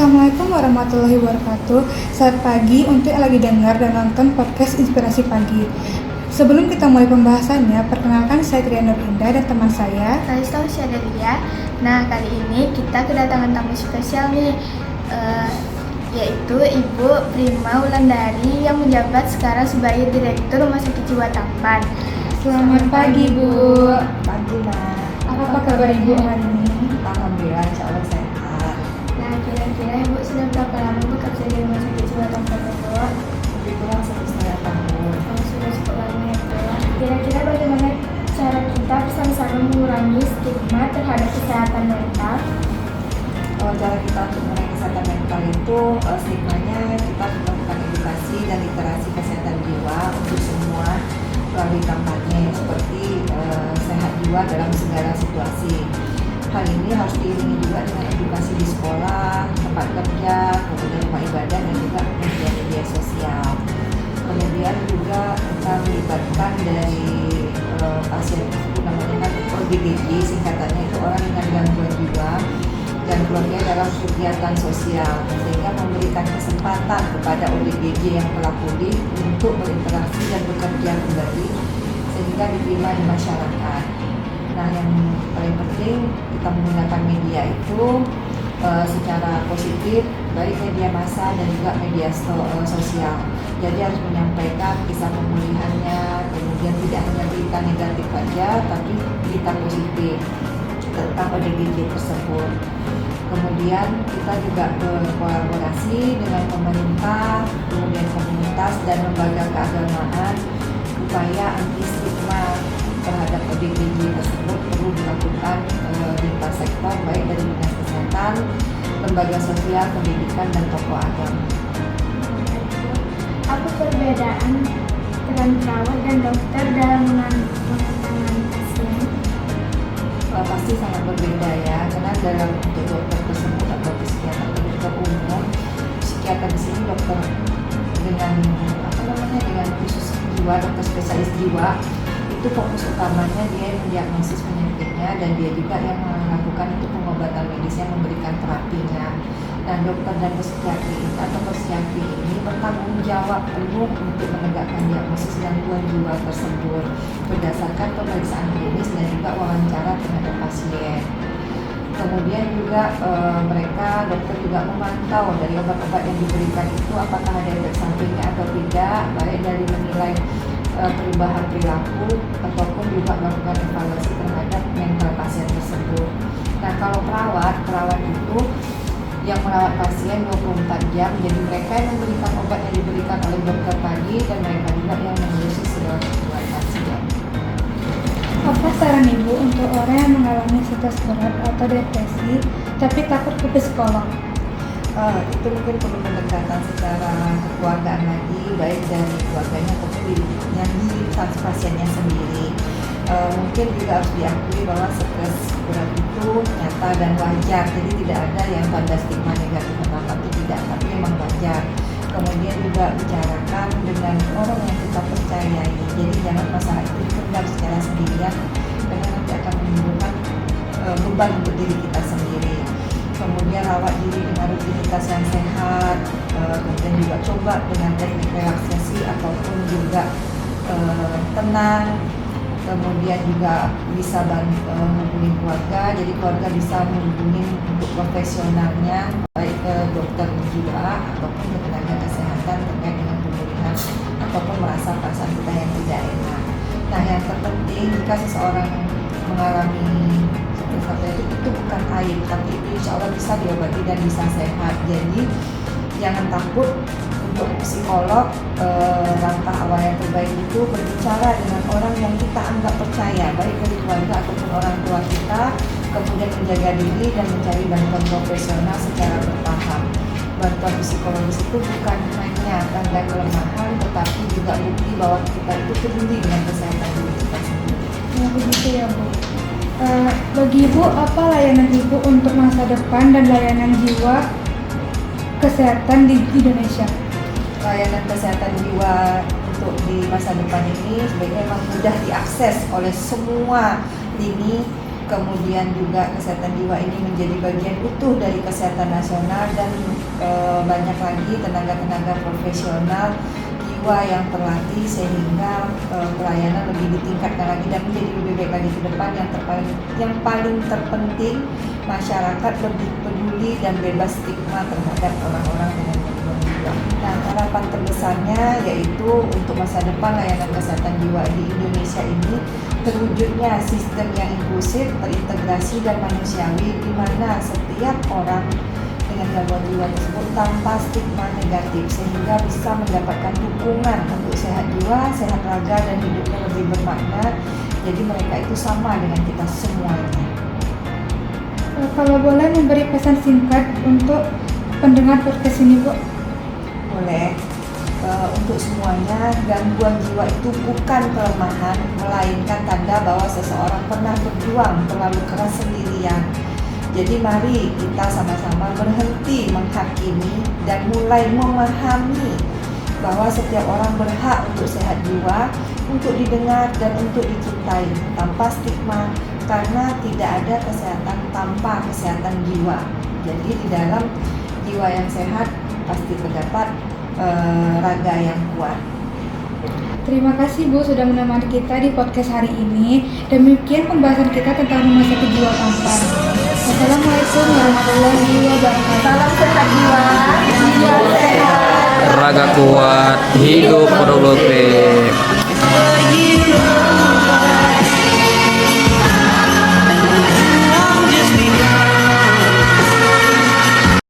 Assalamualaikum warahmatullahi wabarakatuh. Selamat pagi untuk yang lagi dengar dan nonton podcast Inspirasi Pagi. Sebelum kita mulai pembahasannya, perkenalkan saya Triana Nurhinda dan teman saya Kalista Syadalia. Nah, kali ini kita kedatangan tamu spesial nih, yaitu Ibu Prima Wulandari yang menjabat sekarang sebagai Direktur Rumah Sakit Jiwa Tampan. Selamat pagi, Bu. Pagi, Nak. Apa kabar Ibu hari ini? Alhamdulillah, insya Allah sehat. Nah, kira-kira Ibu sudah berapa lama bekerja di Rumah Sakit Jiwa Tampan, Bu? Lebih kurang 1,5 tahun. Sudah cukup lama ya, Bu. Kira-kira bagaimana cara kita bersama-sama mengurangi stigma terhadap kesehatan mental? Kalau cara kita untuk mengurangi kesehatan mental itu, stigmanya kita harus melakukan edukasi dan literasi kesehatan jiwa untuk semua melalui kampanye seperti sehat jiwa dalam segala situasi. Hal ini harus diiringi juga dengan edukasi di sekolah, tempat kerja, kemudian rumah ibadah dan juga media sosial. Kemudian juga kita melibatkan dari pasien itu namanya kan ODGJ, singkatannya itu orang dengan gangguan jiwa dan keluarga dalam kegiatan sosial, sehingga memberikan kesempatan kepada ODGJ yang telah pulih untuk berinteraksi dan bekerja kembali sehingga diterima di masyarakat. Nah, yang paling penting kita menggunakan media itu secara positif, baik media massa dan juga media sosial. Jadi harus menyampaikan kisah pemulihannya, kemudian tidak hanya berita negatif saja, tapi berita positif tentang ODGJ tersebut. Kemudian kita juga berkolaborasi dengan pemerintah, kemudian komunitas dan lembaga keagamaan upaya anti stigma terhadap ODGJ tersebut perlu dilakukan lintas sektor, baik dari dinas kesehatan, lembaga sosial, pendidikan, dan tokoh agama. Apa perbedaan peran perawat dan dokter dalam menangani pasien? Pasti sangat berbeda ya, karena dalam untuk dokter tersebut atau psikiater dokter umum, psikiater di sini dokter dengan dengan khusus jiwa, dokter spesialis jiwa, itu fokus utamanya dia mendiagnosis penyakitnya dan dia juga yang melakukan itu pengobatan medisnya, memberikan terapinya. Dan dokter dan psikiatri atau psikiatri ini bertanggung jawab penuh untuk menegakkan diagnosis gangguan jiwa tersebut berdasarkan pemeriksaan klinis dan juga wawancara terhadap pasien. Kemudian juga mereka dokter juga memantau dari obat-obat yang diberikan itu apakah ada efek sampingnya atau tidak, baik dari menilai perubahan perilaku ataupun juga melakukan evaluasi terhadap mental pasien tersebut. Nah, kalau perawat itu yang merawat pasien 24 jam, jadi mereka yang memberikan obat yang diberikan oleh dokter tadi dan mereka juga yang mengurusi segala kebutuhan pasien. Apa saran Ibu untuk orang yang mengalami stres berat atau depresi tapi takut ke psikolog? Itu mungkin perlu pendekatan secara kekeluargaan lagi, baik dari keluarganya ataupun yang di pasiennya sendiri. Mungkin juga harus diakui bahwa stres berat itu nyata dan wajar, jadi tidak ada yang tanda stigma negatif atau apa itu tidak, tapi memang wajar. Kemudian juga bicarakan dengan orang yang kita percayai, jadi jangan masalah itu dipendam secara sendirian karena nanti akan menimbulkan beban untuk diri kita sendiri. Kemudian rawat diri dengan rutinitas yang sehat, kemudian juga coba dengan teknik relaksasi ataupun juga tenang. Kemudian juga bisa menghubungi keluarga, jadi keluarga bisa menghubungi untuk profesionalnya, baik ke dokter jiwa ataupun ke tenaga kesehatan terkait dengan pemulihan ataupun merasa perasaan kita yang tidak enak. Nah, yang terpenting jika seseorang mengalami seperti itu bukan aib, tapi itu insya Allah bisa diobati dan bisa sehat. Jadi jangan takut untuk psikolog. Langkah awal yang terbaik itu berbicara dengan orang yang kita anggap percaya, baik dari keluarga ataupun orang tua kita, kemudian menjaga diri dan mencari bantuan profesional secara bertahap. Bantuan psikologis itu bukan hanya tanda kelemahan, tetapi juga bukti bahwa kita itu peduli dengan kesehatan diri kita sendiri. Ya, begitu ya Bu. Bagi Ibu, apa layanan Ibu untuk masa depan dan layanan jiwa kesehatan di Indonesia? Layanan kesehatan jiwa untuk di masa depan ini sebaiknya memang mudah diakses oleh semua lini kemudian juga kesehatan jiwa ini menjadi bagian utuh dari kesehatan nasional dan banyak lagi tenaga-tenaga profesional jiwa yang terlatih sehingga pelayanan lebih ditingkatkan lagi dan menjadi lebih baik lagi ke depan. Yang paling terpenting, masyarakat lebih peduli dan bebas stigma terhadap orang-orang dengan gangguan jiwa. Nah, harapan terbesarnya yaitu untuk masa depan layanan kesehatan jiwa di Indonesia ini terwujudnya sistem yang inklusif, terintegrasi dan manusiawi di mana setiap orang dengan gangguan jiwa tersebut tanpa stigma negatif sehingga bisa mendapatkan dukungan untuk sehat jiwa, sehat raga dan hidupnya lebih bermakna. Jadi mereka itu sama dengan kita semuanya. Kalau boleh memberi pesan singkat untuk pendengar podcast ini, Bu? Boleh. Untuk semuanya, gangguan jiwa itu bukan kelemahan, melainkan tanda bahwa seseorang pernah berjuang terlalu keras sendirian. Jadi mari kita sama-sama berhenti menghakimi dan mulai memahami bahwa setiap orang berhak untuk sehat jiwa, untuk didengar dan untuk dicintai tanpa stigma, karena tidak ada kesehatan tanpa kesehatan jiwa. Jadi di dalam jiwa yang sehat pasti terdapat raga yang kuat. Terima kasih Bu sudah menemani kita di podcast hari ini. Demikian pembahasan kita tentang Rumah Sakit Jiwa Pampang. Wassalamualaikum warahmatullahi wabarakatuh. Salam sehat jiwa, jiwa sehat. Raga kuat, hidup produktif.